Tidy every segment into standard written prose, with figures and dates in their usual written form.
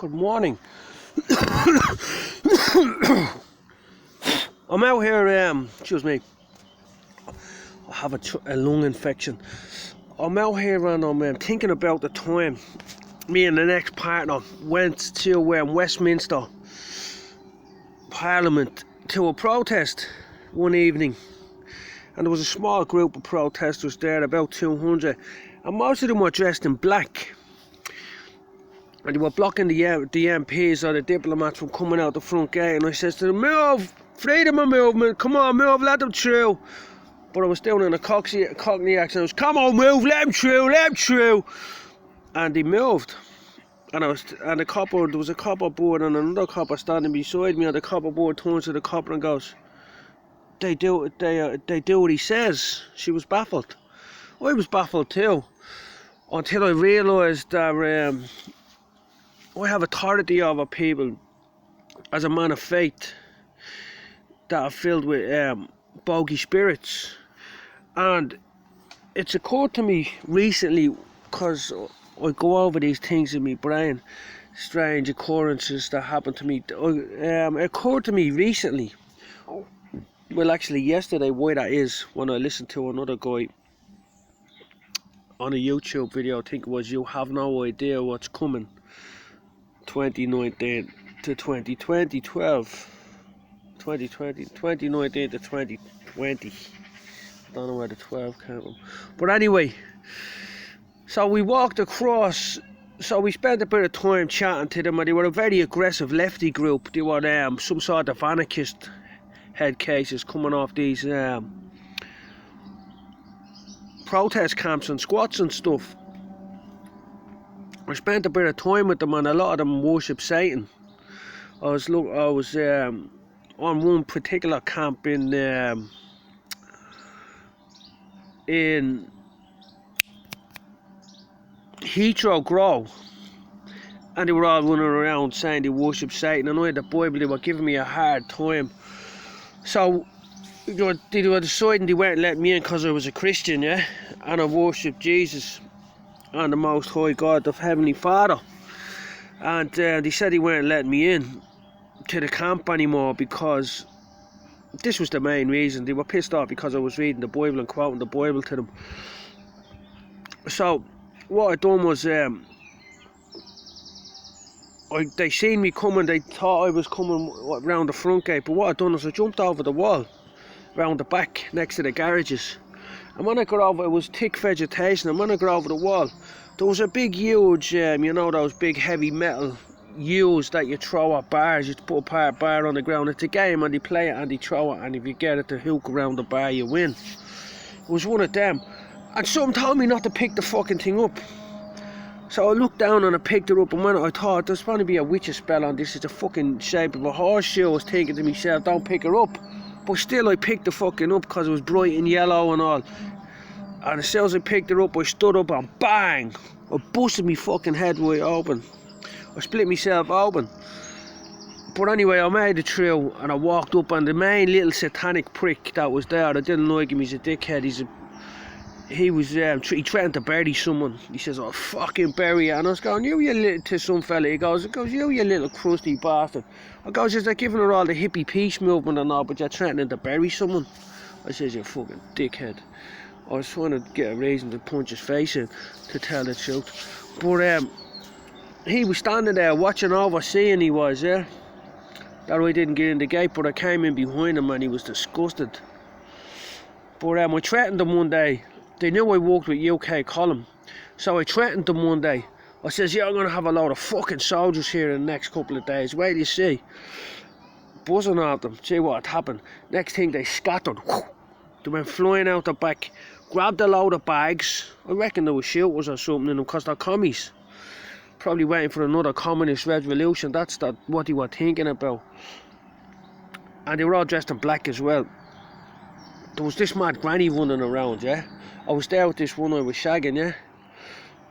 Good morning. I'm out here, excuse me, I have a lung infection. I'm out here and I'm thinking about the time me and the next partner went to Westminster Parliament to a protest one evening. And there was a small group of protesters there, about 200, and most of them were dressed in black. And they were blocking the MPs or the diplomats from coming out the front gate. And I says to them, move! Freedom of movement, come on, move, let them through. But I was doing it in a Cockney accent. I was, come on, move, let them through, let them through. And they moved. And there was a copper board and another copper standing beside me, and the copper board turns to the copper and goes, they do what he says. She was baffled. I was baffled too, until I realised that I have authority over people as a man of faith that are filled with bogey spirits. And it's occurred to me recently, because I go over these things in my brain, strange occurrences that happen to me. It occurred to me recently, well actually yesterday, why that is, when I listened to another guy on a YouTube video, I think it was, you have no idea what's coming, 2019 to 2020, 2019 to 2020. Don't know where the 12 came from. But anyway, so we walked across, so we spent a bit of time chatting to them, and they were a very aggressive lefty group. They were some sort of anarchist head cases coming off these protest camps and squats and stuff. I spent a bit of time with them, and a lot of them worship Satan. I was on one particular camp in Heathrow Grove, and they were all running around saying they worship Satan, and I had the Bible. They were giving me a hard time. So they were deciding they weren't letting me in because I was a Christian, yeah, and I worshipped Jesus and the Most High God, the Heavenly Father. And they said they weren't letting me in to the camp anymore because this was the main reason. They were pissed off because I was reading the Bible and quoting the Bible to them. So what I done was, they seen me coming. They thought I was coming round the front gate, but what I done was I jumped over the wall round the back next to the garages. And when I got over, it was thick vegetation, and when I got over the wall, there was a big, huge, you know, those big heavy metal U's that you throw at bars. You put a bar on the ground. It's a game, and they play it and they throw it, and if you get it to hook around the bar, you win. It was one of them, and something told me not to pick the fucking thing up. So I looked down and I picked it up, and when I thought there's going to be a witch's spell on this, it's the fucking shape of a horseshoe, I was thinking to myself, don't pick her up. But still I picked the fucking up because it was bright and yellow and all. And as soon as I picked her up, I stood up and bang! I busted my fucking head wide open. I split myself open. But anyway, I made it through, and I walked up, and the main little satanic prick that was there, I didn't like him, he's a dickhead, he threatened to bury someone. He says, I'll fucking bury you. And I was going, to some fella, he goes, you little crusty bastard. I goes, they're giving her all the hippie peace movement and all, but you're threatening to bury someone. I says, you fucking dickhead. I was trying to get a reason to punch his face in, to tell the truth. But he was standing there watching over, seeing he was, yeah. That I didn't get in the gate, but I came in behind him and he was disgusted. But I threatened him one day. They knew I worked with UK Column, so I threatened them one day. I says, yeah, I'm going to have a load of fucking soldiers here in the next couple of days. Wait till you see. Buzzing at them, see what had happened. Next thing, they scattered. They went flying out the back, grabbed a load of bags. I reckon there were shooters or something in them because they're commies. Probably waiting for another communist revolution. That's what they were thinking about. And they were all dressed in black as well. There was this mad granny running around, yeah. I was there with this one I was shagging, yeah.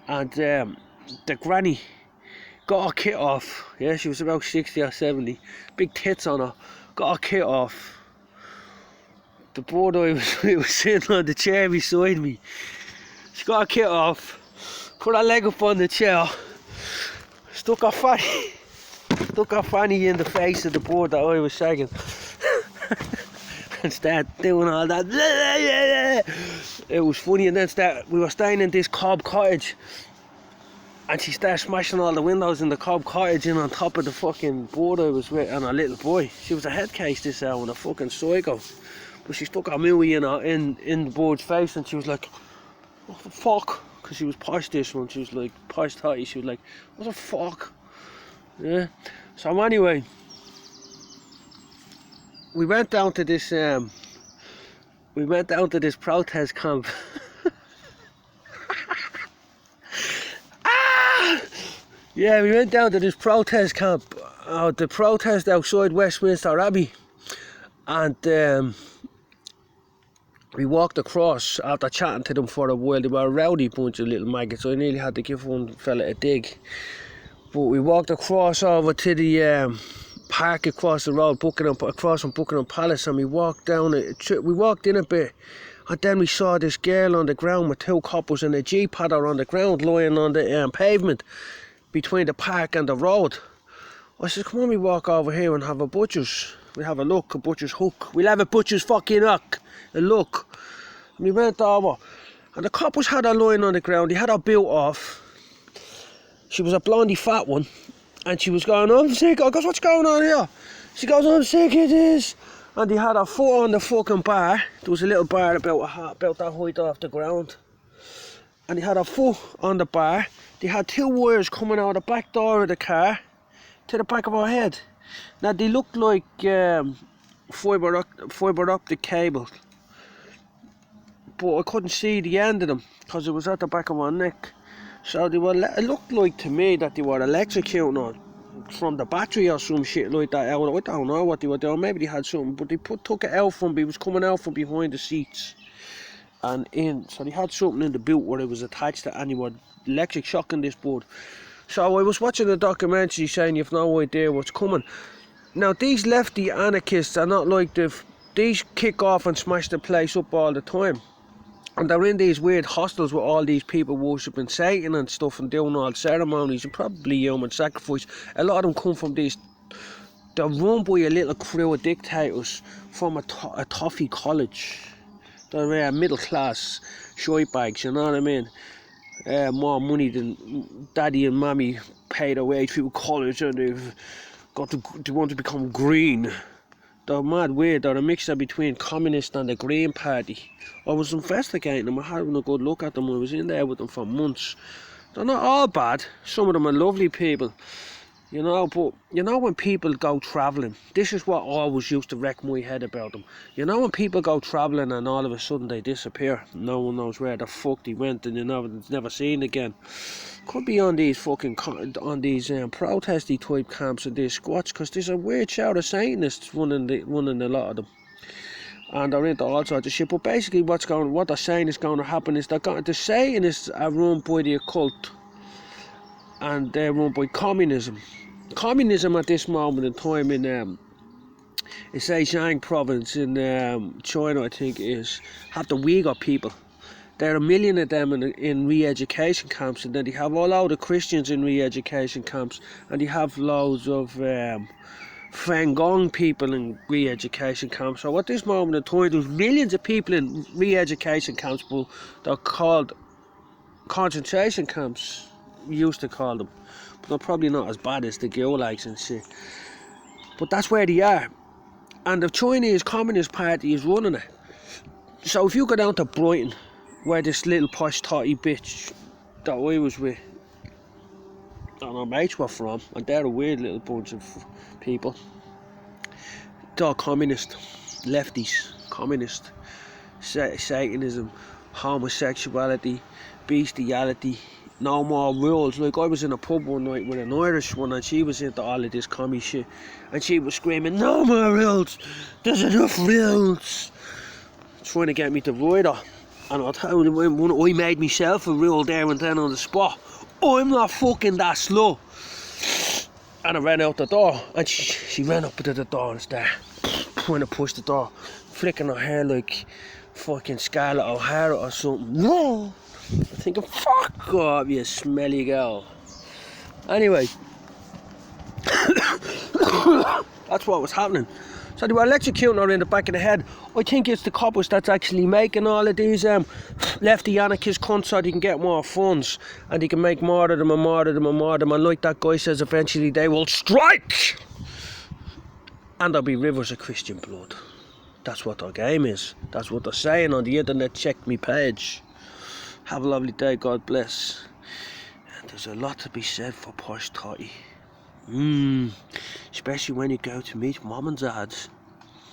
And the granny got her kit off, yeah. She was about 60 or 70. Big tits on her. Got her kit off. The board I was sitting on the chair beside me. She got her kit off. Put her leg up on the chair. Stuck her fatty Stuck her fanny in the face of the board that I was sagging. And start doing all that. It was funny, and then we were staying in this cob cottage, and she started smashing all the windows in the cob cottage in on top of the fucking board I was with, and a little boy. She was a head case, this hour, and a fucking psycho. But she stuck her mooey in the board's face, and she was like, what the fuck? Because she was posh this one, she was like posh totty. She was like, what the fuck? Yeah. So anyway, we went down to this protest camp. Yeah, we went down to this protest camp, the protest outside Westminster Abbey, and we walked across after chatting to them for a while. They were a rowdy bunch of little maggots, so I nearly had to give one fella a dig. But we walked across over to the park across the road, across from Buckingham Palace, and we walked down it. We walked in a bit, and then we saw this girl on the ground with two couples, and a Jeep had her on the ground, lying on the pavement between the park and the road. I said, come on, we walk over here and have a butcher's. We have a look, a butcher's hook. We'll have a butcher's fucking hook. A look. And we went over, and the couples had her lying on the ground. They had her built off. She was a blondie fat one, and she was going, I'm sick. I goes, what's going on here? She goes, I'm sick of this. And they had her foot on the fucking bar. There was a little bar about that height off the ground. And they had her foot on the bar. They had two wires coming out the back door of the car to the back of her head. Now they looked like fibre optic cable, but I couldn't see the end of them because it was at the back of her neck. So they were. It looked like to me that they were electrocuting her from the battery or some shit like that. I don't know what they were doing. Maybe they had something, but they took it out from. It was coming out from behind the seats and in. So they had something in the boot where it was attached to, and they were electric shocking this board. So I was watching a documentary saying you've no idea what's coming. Now these lefty anarchists are not like these kick off and smash the place up all the time. And they're in these weird hostels with all these people worshipping Satan and stuff and doing all ceremonies and probably human sacrifice. A lot of them come from they're run by a little crew of dictators from a toffee college. They're middle class shitebags, you know what I mean? More money than daddy and mommy paid their way through college, and they want to become green. They're mad weird. They're a mixture between communist and the Green Party. I was investigating them. I had a good look at them. I was in there with them for months. They're not all bad. Some of them are lovely people, you know. But you know when people go travelling, this is what always used to wreck my head about them. You know when people go travelling and all of a sudden they disappear. No one knows where the fuck they went, and it's never seen again. Could be on these protesty type camps and these squats, because there's a weird shout of Satanists running a lot of them, and they're into all sorts of shit. But basically, what they're saying is going to happen is the Satanists are run by the occult, and they're run by communism. Communism at this moment in time in Zhejiang province in China, I think it is, have the Uyghur people. There are a million of them in re-education camps, and then they have all the Christians in re-education camps, and they have loads of Falun people in re-education camps. So at this moment in time, there's millions of people in re-education camps, but they're called concentration camps, we used to call them. But they're probably not as bad as the gulags and shit. But that's where they are. And the Chinese Communist Party is running it. So if you go down to Brighton, where this little posh totty bitch that I was with and our mates were from, and they're a weird little bunch of people. They're all communist, lefties, communist, Satanism, homosexuality, bestiality, no more rules. Like I was in a pub one night with an Irish one, and she was into all of this commie shit, and she was screaming, no more rules, there's enough rules, trying to get me to ride her. And I'll tell you, when I made myself a rule there and then on the spot, I'm not fucking that slow. And I ran out the door, and she ran up to the door and started trying to push the door, flicking her hair like fucking Scarlett O'Hara or something. No! I'm thinking, fuck off, you smelly girl. Anyway, That's what was happening. So they were electrocuting her in the back of the head. I think it's the coppers that's actually making all of these lefty anarchist cunts so they can get more funds and they can make more of them and more of them and more of them. And like that guy says, eventually they will strike and there'll be rivers of Christian blood. That's what their game is. That's what they're saying on the internet. Check me page. Have a lovely day. God bless. And there's a lot to be said for posh totty. Especially when you go to meet mom and dads.